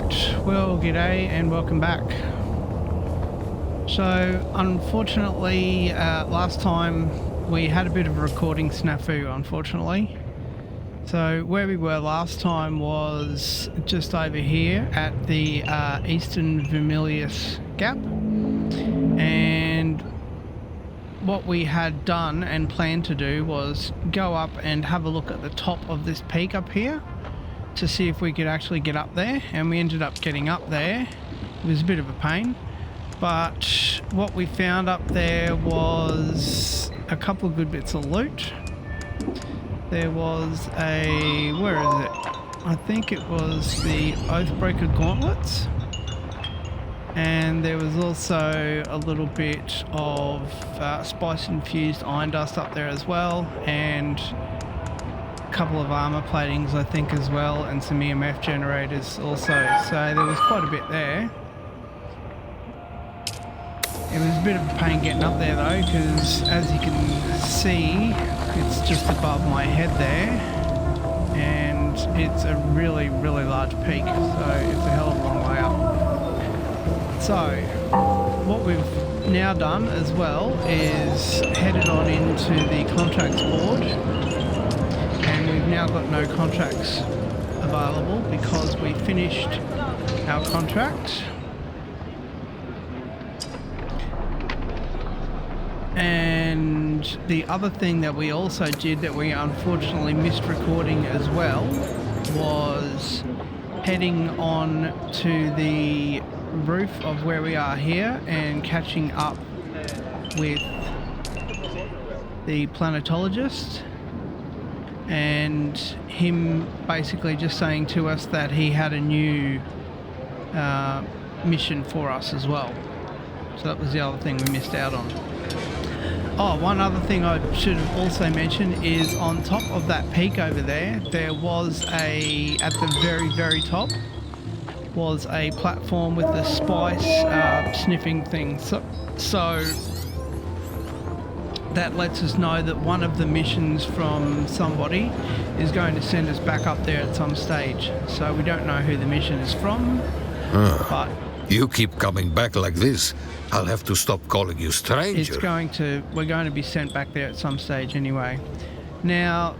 Alright, well g'day and welcome back. So unfortunately last time we had a bit of a recording snafu, unfortunately. So where we were last time was just over here at the Eastern Vermilius Gap, and what we had done and planned to do was go up and have a look at the top of this peak up here to see if we could actually get up there, and we ended up getting up there. It was a bit of a pain, but what we found up there was a couple of good bits of loot. There was a, where is it? I think it was the Oathbreaker gauntlets, and there was also a little bit of spice infused iron dust up there as well, and couple of armor platings I think as well, and some EMF generators also, so there was quite a bit there. It was a bit of a pain getting up there though, because as you can see it's just above my head there, and it's a really large peak, so it's a hell of a long way up. So what we've now done as well is headed on into the contracts board. We've now got no contracts available because we finished our contract. And the other thing that we also did that we unfortunately missed recording as well was heading on to the roof of where we are here and catching up with the planetologist, and him basically just saying to us that he had a new mission for us as well. So that was the other thing we missed out on. Oh, one other thing I should have also mentioned is on top of that peak over there, there was a, at the very top, was a platform with a spice sniffing thing. So that lets us know that one of the missions from somebody is going to send us back up there at some stage. So we don't know who the mission is from, but you keep coming back like this, I'll have to stop calling you stranger. We're going to be sent back there at some stage anyway. Now,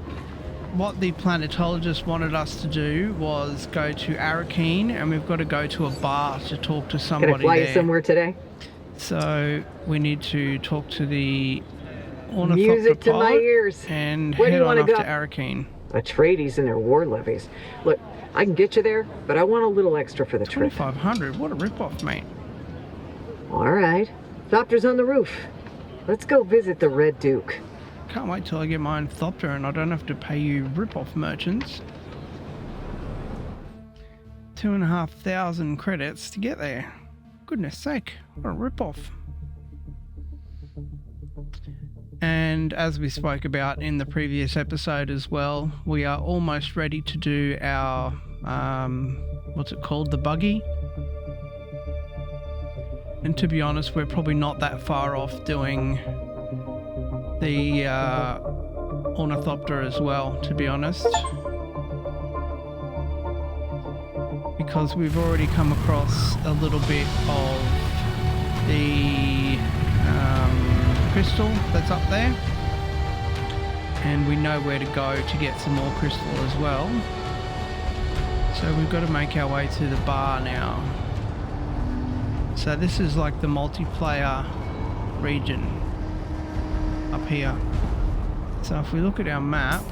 what the planetologist wanted us to do was go to Arrakeen, and we've got to go to a bar to talk to somebody there. Can I fly you somewhere today? So we need to talk to the Ornithopter music to my ears, and where head do you on want off to to go? Arrakeen. Atreides and their war levies. Look, I can get you there, but I want a little extra for the trip. 2,500. What a rip-off, mate. All right, Thopter's on the roof. Let's go visit the Red Duke. Can't wait till I get my own Thopter and I don't have to pay you rip-off merchants. 2,500 credits to get there. Goodness sake, what a rip-off. And as we spoke about in the previous episode as well, we are almost ready to do our, what's it called, the buggy. And to be honest, we're probably not that far off doing the Ornithopter as well, to be honest. Because we've already come across a little bit of the crystal that's up there, and we know where to go to get some more crystal as well. So we've got to make our way to the bar now. So this is like the multiplayer region up here. So if we look at our map,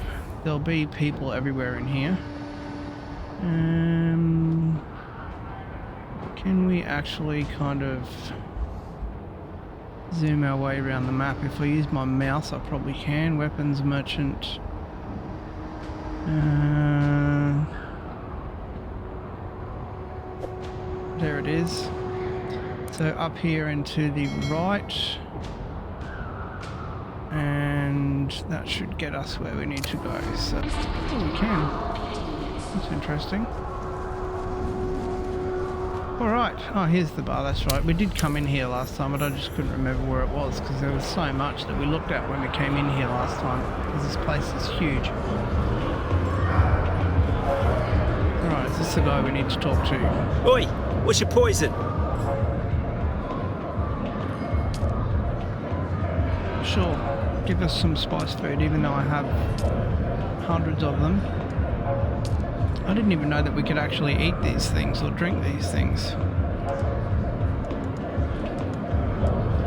there'll be people everywhere in here. Can we actually kind of zoom our way around the map? If I use my mouse I probably can. Weapons merchant. There it is. So up here and to the right, and that should get us where we need to go. So oh, we can. That's interesting. Alright, oh here's the bar, that's right. We did come in here last time, but I just couldn't remember where it was because there was so much that we looked at when we came in here last time, because this place is huge. Right, is this the guy we need to talk to? Oi, what's your poison? Sure, give us some spice food, even though I have hundreds of them. I didn't even know that we could actually eat these things or drink these things.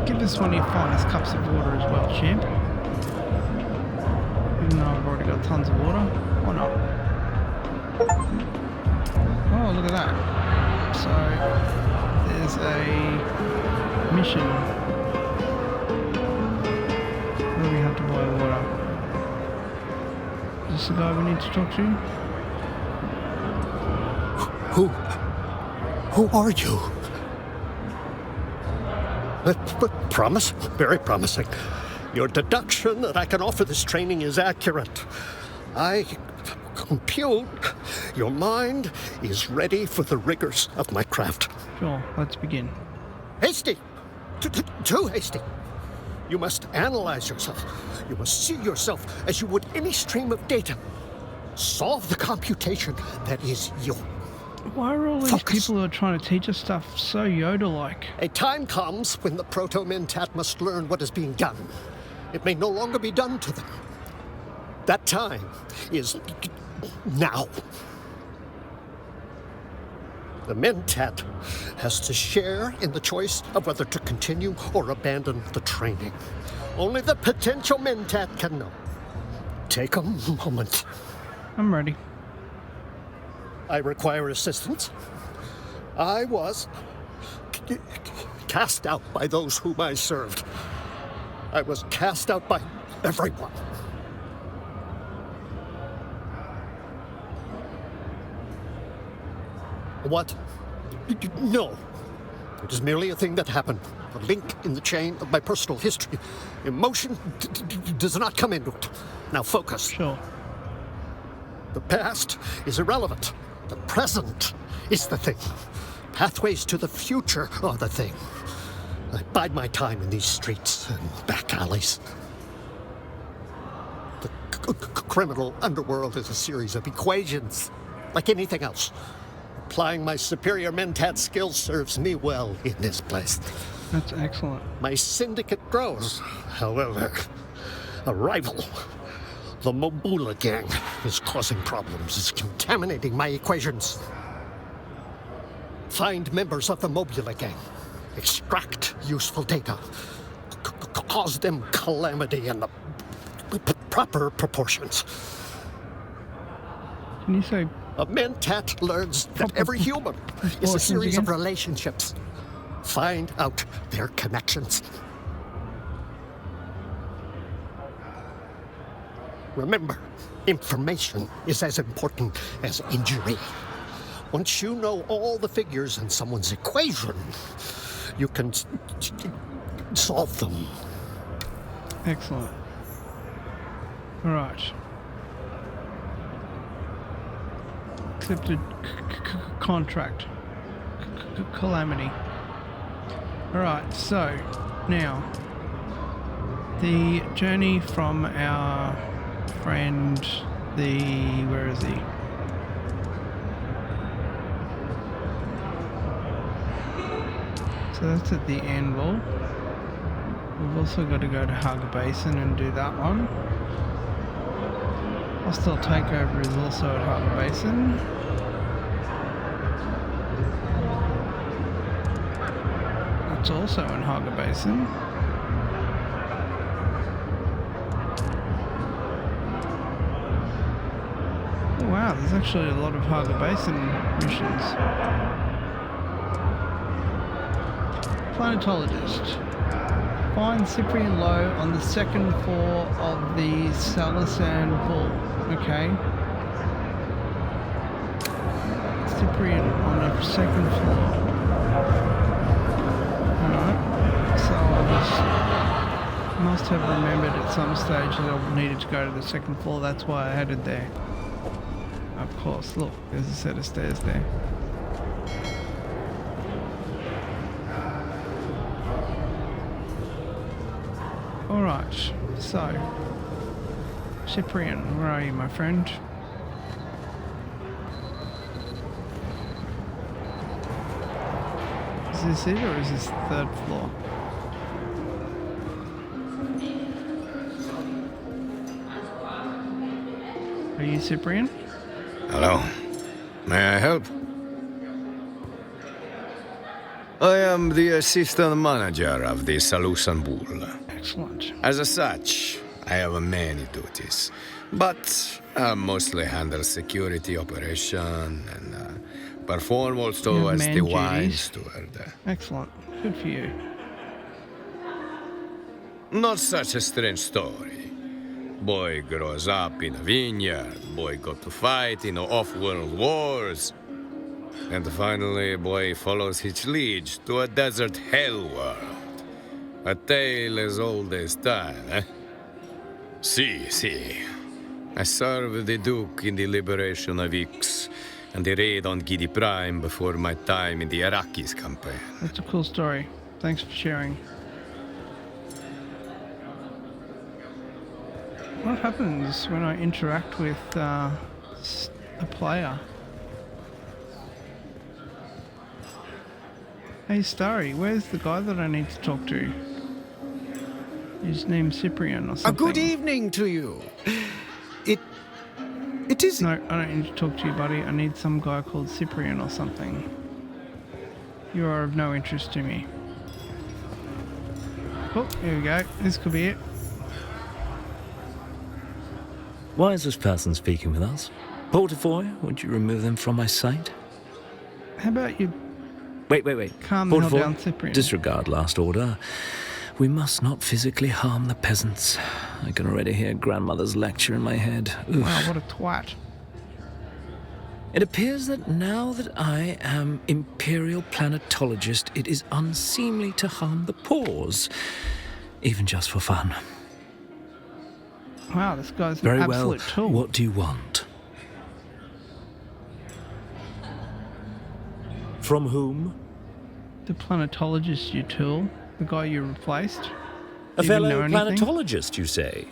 Give us one of your finest cups of water as well, champ. Even though I've already got tons of water. Why not? Oh, look at that. So, there's a mission where we have to boil water. Is this the guy we need to talk to? Who are you? But promise, very promising. Your deduction that I can offer this training is accurate. I compute your mind is ready for the rigors of my craft. Sure, let's begin. Hasty! Too hasty. You must analyze yourself. You must see yourself as you would any stream of data. Solve the computation that is you. Why are all these Focus. people who are trying to teach us stuff so Yoda-like? A time comes when the Proto-Mentat must learn what is being done. It may no longer be done to them. That time is now. The Mentat has to share in the choice of whether to continue or abandon the training. Only the potential Mentat can know. Take a moment. I'm ready. I require assistance. I was cast out by those whom I served. I was cast out by everyone. What? No. It is merely a thing that happened. A link in the chain of my personal history. Emotion does not come into it. Now focus. Sure. The past is irrelevant. The present is the thing. Pathways to the future are the thing. I bide my time in these streets and back alleys. The criminal underworld is a series of equations, like anything else. Applying my superior Mentat skills serves me well in this place. That's excellent. My syndicate grows, however. A rival, the Mobula gang, is causing problems. It's contaminating my equations. Find members of the Mobula gang. Extract useful data. Cause them calamity in the proper proportions. Can you say A Mentat learns that every human is a series of relationships. Find out their connections. Remember, information is as important as injury. Once you know all the figures in someone's equation, you can solve them. excellent? All right. Accepted contract. Calamity. All right. So now the journey from our friend, where is he? So that's at the Anvil. We've also got to go to Haga Basin and do that one. Hostile Takeover is also at Haga Basin. That's also in Haga Basin. Oh, wow, there's actually a lot of Haga Basin missions. Planetologist. Find Cyprian Low on the second floor of the Salusan Bull. Okay. Cyprian on the second floor. Alright. So I must have remembered at some stage that I needed to go to the second floor. That's why I headed there. Of course, look, there's a set of stairs there. Alright, so Cyprian, where are you, my friend? Is this it, or is this the third floor? Are you Cyprian? Hello. May I help? I am the assistant manager of the Salusan Bull. Excellent. As such, I have many duties, but I mostly handle security operation and perform also You have as man the wine duties. steward. Excellent. Good for you. Not such a strange story. Boy grows up in a vineyard, boy got to fight in off-world wars, and finally boy follows his liege to a desert hell world. A tale as old as time, eh? See. I served the Duke in the liberation of Ix and the raid on Gidi Prime before my time in the Arrakeen campaign. That's a cool story. Thanks for sharing. What happens when I interact with a player? Hey Starry, where's the guy that I need to talk to? His name's Cyprian or A something. good evening to you. It is... No, I don't need to talk to you, buddy. I need some guy called Cyprian or something. You are of no interest to me. Oh, here we go. This could be it. Why is this person speaking with us? Portafoy, would you remove them from my sight? How about you Wait. calm the hell Portafoy, down, Cyprian? disregard last order. We must not physically harm the peasants. I can already hear grandmother's lecture in my head. Oof. Wow, what a twat. It appears that now that I am Imperial Planetologist, it is unseemly to harm the paws, even just for fun. Wow, this guy's an Very well. absolute tool. What do you want? From whom? The planetologist, you tool. The guy you replaced. A Do you even fellow know anything? planetologist, you say?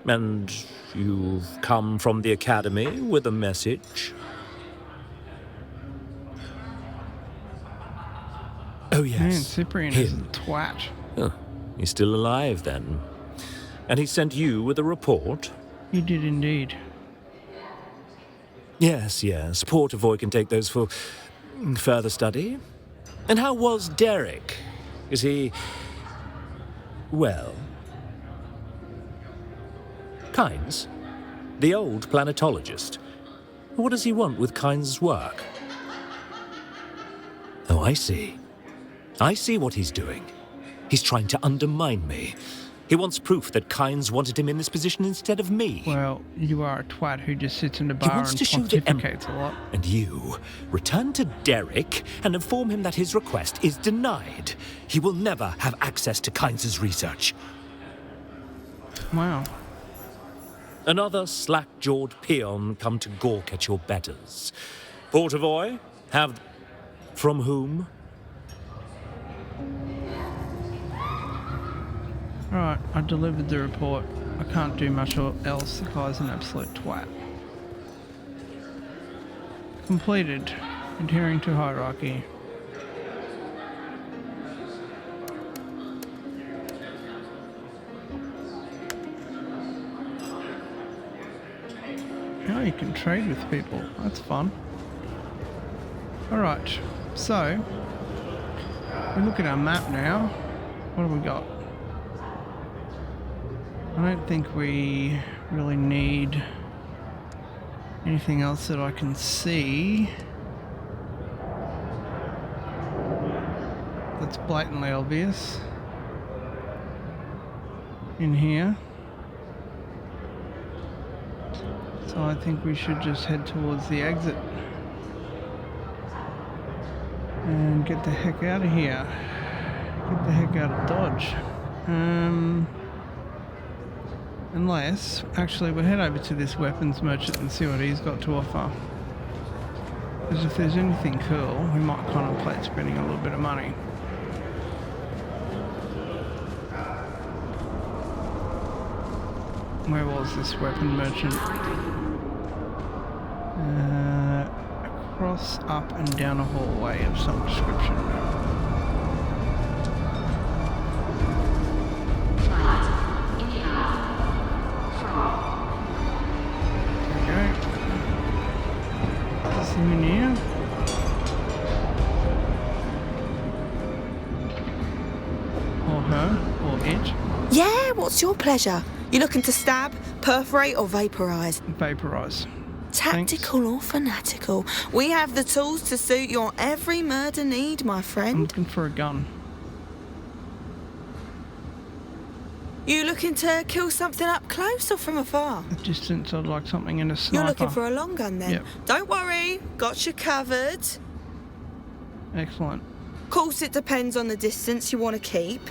And you've come from the Academy with a message? Oh, yes. Man, Cyprian is a Him. twat. Oh, he's still alive, then. And he sent you with a report? You did indeed. Yes. Portavoy can take those for further study. And how was Derek? Is he... well? Kynes? The old planetologist. What does he want with Kynes' work? Oh, I see. I see what he's doing. He's trying to undermine me. He wants proof that Kynes wanted him in this position instead of me. Well, you are a twat who just sits in a bar wants and to show the pontificates a lot. And you return to Derek and inform him that his request is denied. He will never have access to Kynes' research. Wow. Another slack-jawed peon come to gawk at your betters. Portavoy, have... from whom? Alright, I delivered the report. I can't do much else. The guy's an absolute twat. Completed. Adhering to hierarchy. Now you can trade with people. That's fun. Alright, so we look at our map now. What have we got? I don't think we really need anything else that I can see that's blatantly obvious in here. So I think we should just head towards the exit and get the heck out of here. Get the heck out of Dodge. Unless, actually, we'll head over to this weapons merchant and see what he's got to offer. Because if there's anything cool, we might contemplate spending a little bit of money. Where was this weapon merchant? Across, up and down a hallway of some description. Anything in here? Or her? Or it? Yeah, what's your pleasure? You looking to stab, perforate, or vaporise? Vaporise. Tactical or fanatical? We have the tools to suit your every murder need, my I'm friend. looking for a gun. You looking to kill something up close or from afar? At distance, I'd like something in a sniper. You're looking for a long gun then? Yep. Don't worry, got you covered. Excellent. Of course, it depends on the distance you want to keep.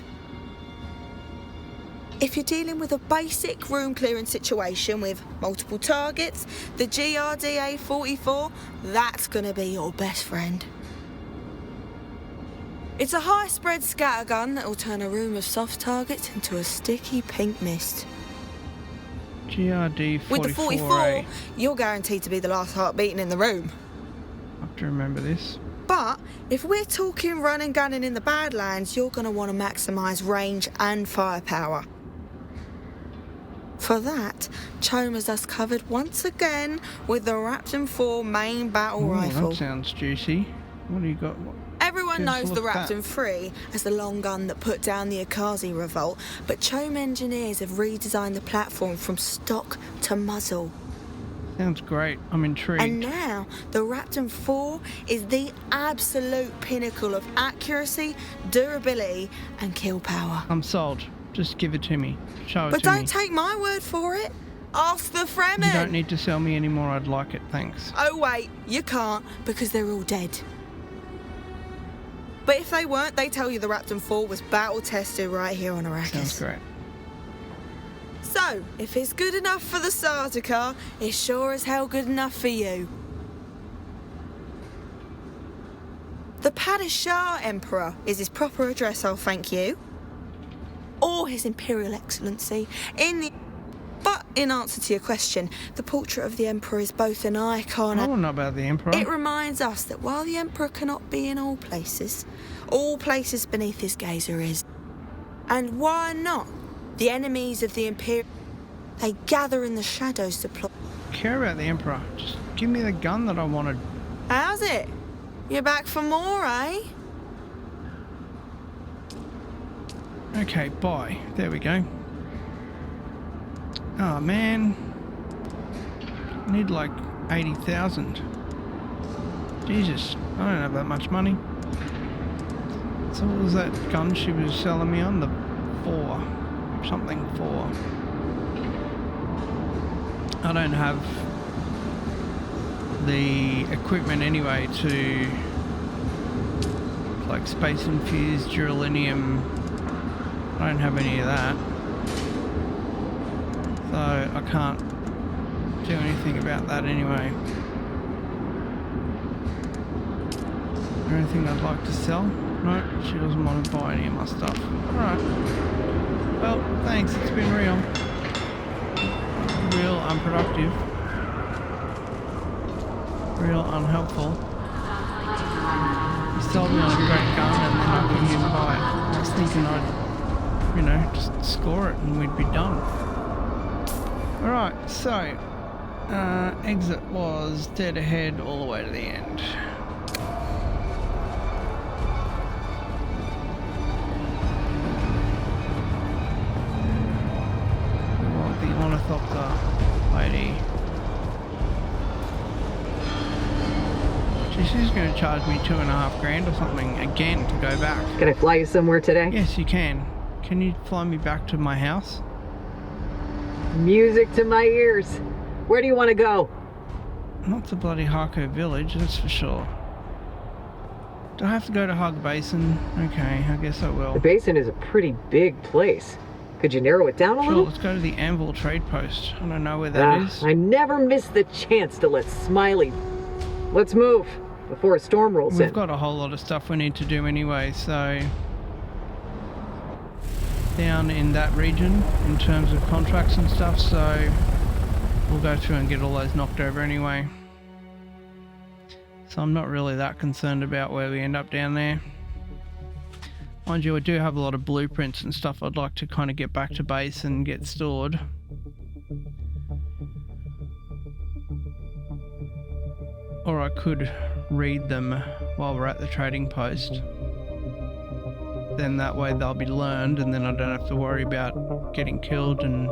If you're dealing with a basic room clearing situation with multiple targets, the GRDA 44, that's going to be your best friend. It's a high spread scattergun that will turn a room of soft targets into a sticky pink mist. GRD 44A. With the 44, you're guaranteed to be the last heart beating in the room. I have to remember this. But if we're talking run and gunning in the Badlands, you're going to want to maximise range and firepower. For that, Choma's us covered once again with the Raptor 4 main battle rifle. That sounds juicy. What do you got? Everyone Give us a knows the look at that. Raptor 3 as the long gun that put down the Akazi revolt, but Choma engineers have redesigned the platform from stock to muzzle. Sounds great. I'm intrigued. And now, the Raptor 4 is the absolute pinnacle of accuracy, durability, and kill power. I'm sold. Just give it to me. Show it But to me. don't take my word for it. Ask the Fremen. You don't need to sell me anymore. I'd like it. Thanks. Oh wait, you can't, because they're all dead. But if they weren't, they tell you the Raptor 4 was battle tested right here on Arrakeen. Sounds great. So, if it's good enough for the Sardaukar, it's sure as hell good enough for you. The Padishah Emperor is his proper address, I'll thank you. Or His Imperial Excellency. But in answer to your question, the portrait of the Emperor is both an icon I and... don't know about the Emperor. It reminds us that while the Emperor cannot be in all places beneath his gaze are his. And why not? The enemies of the Imperial, they gather in the shadows to plot. Care about the Emperor. Just give me the gun that I wanted. How's it? You're back for more, eh? Okay, bye. There we go. Oh man. I need like 80,000. Jesus, I don't have that much money. So what was that gun she was selling me on? The 4. Something 4. I don't have the equipment anyway to like space infused duralinium. I don't have any of that, so I can't do anything about that anyway. Is there anything I'd like to sell? No, she doesn't want to buy any of my stuff. Alright. Well, thanks, it's been real unproductive. Real unhelpful. You sold me on a great gun and then I couldn't even buy it. I was thinking I'd, you know, just score it and we'd be done. Alright, so exit was dead ahead all the way to the end. We want the Ornithopter lady. She's going to charge me $2.5 grand or something again to go back. Can I fly you somewhere today? Yes, you can. Can you fly me back to my house? Music to my ears. Where do you want to go? Not to bloody Harco village, that's for sure. Do I have to go to Hug Basin? Okay, I guess I will. The basin is a pretty big place. Could you narrow it down a Sure, little? let's go to the Anvil trade post. I don't know where that is. I never miss the chance to let Smiley... Let's move before a storm rolls in. We've got a whole lot of stuff we need to do anyway, so... down in that region in terms of contracts and stuff, so we'll go through and get all those knocked over anyway. So I'm not really that concerned about where we end up down there. Mind you, I do have a lot of blueprints and stuff I'd like to kind of get back to base and get stored. or I could read them while we're at the trading post. Then that way they'll be learned, and then I don't have to worry about getting killed and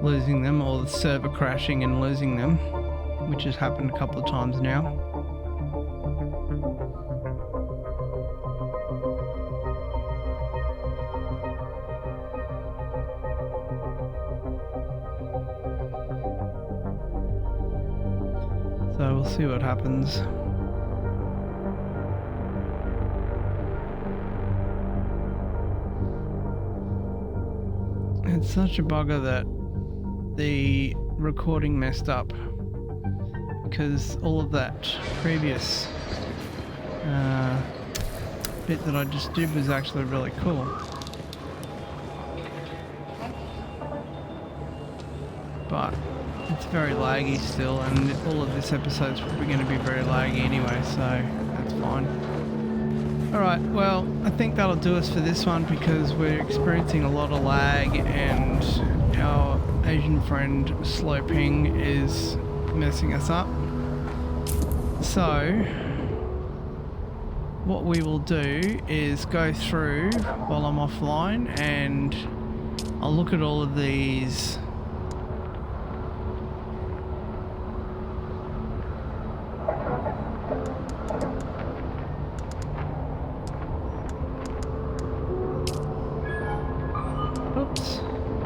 losing them, or the server crashing and losing them, which has happened a couple of times now. So we'll see what happens. It's such a bugger that the recording messed up, because all of that previous bit that I just did was actually really cool. But it's very laggy still, and all of this episode's probably going to be very laggy anyway, so that's fine. Alright, well, I think that'll do us for this one, because we're experiencing a lot of lag and our Asian friend slow ping is messing us up. So what we will do is go through while I'm offline, and I'll look at all of these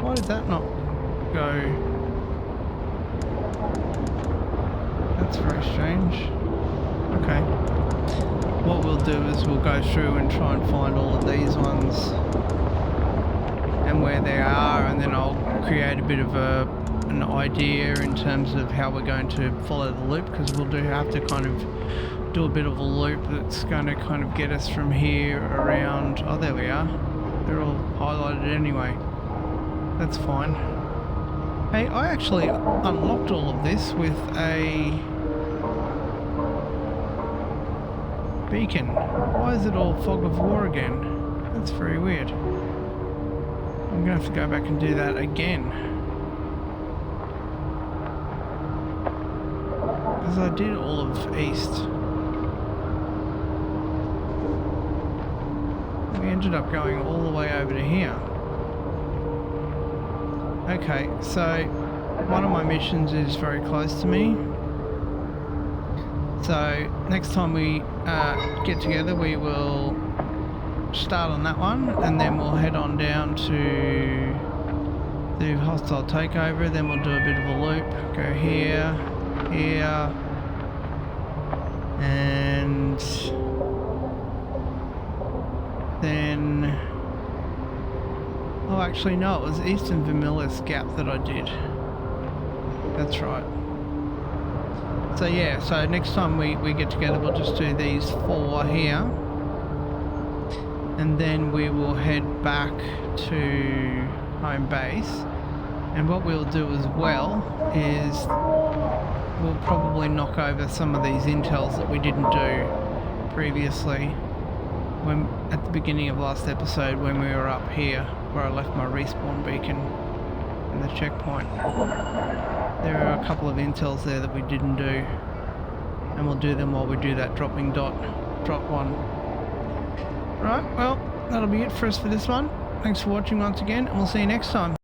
Why did that not go? That's very strange. Okay. What we'll do is we'll go through and try and find all of these ones and where they are, and then I'll create a bit of an idea in terms of how we're going to follow the loop, because we'll have to kind of do a bit of a loop that's going to kind of get us from here around. Oh, there we are. They're all highlighted anyway. That's fine. Hey, I actually unlocked all of this with a beacon. Why is it all fog of war again? That's very weird. I'm gonna have to go back and do that again, because I did all of east. We ended up going all the way over to here. Okay, so one of my missions is very close to me. So next time we get together, we will start on that one, and then we'll head on down to the hostile takeover. Then we'll do a bit of a loop, go here, here, and then... Oh, actually no, it was Eastern Vermilius Gap that I did. That's right. So yeah, so next time we get together, we'll just do these 4 here, and then we will head back to home base. And what we'll do as well is we'll probably knock over some of these intels that we didn't do previously when at the beginning of last episode, when we were up here where I left my respawn beacon and the checkpoint. There are a couple of intels there that we didn't do, and we'll do them while we do that drop one. Right, well, that'll be it for us for this one. Thanks for watching once again, and we'll see you next time.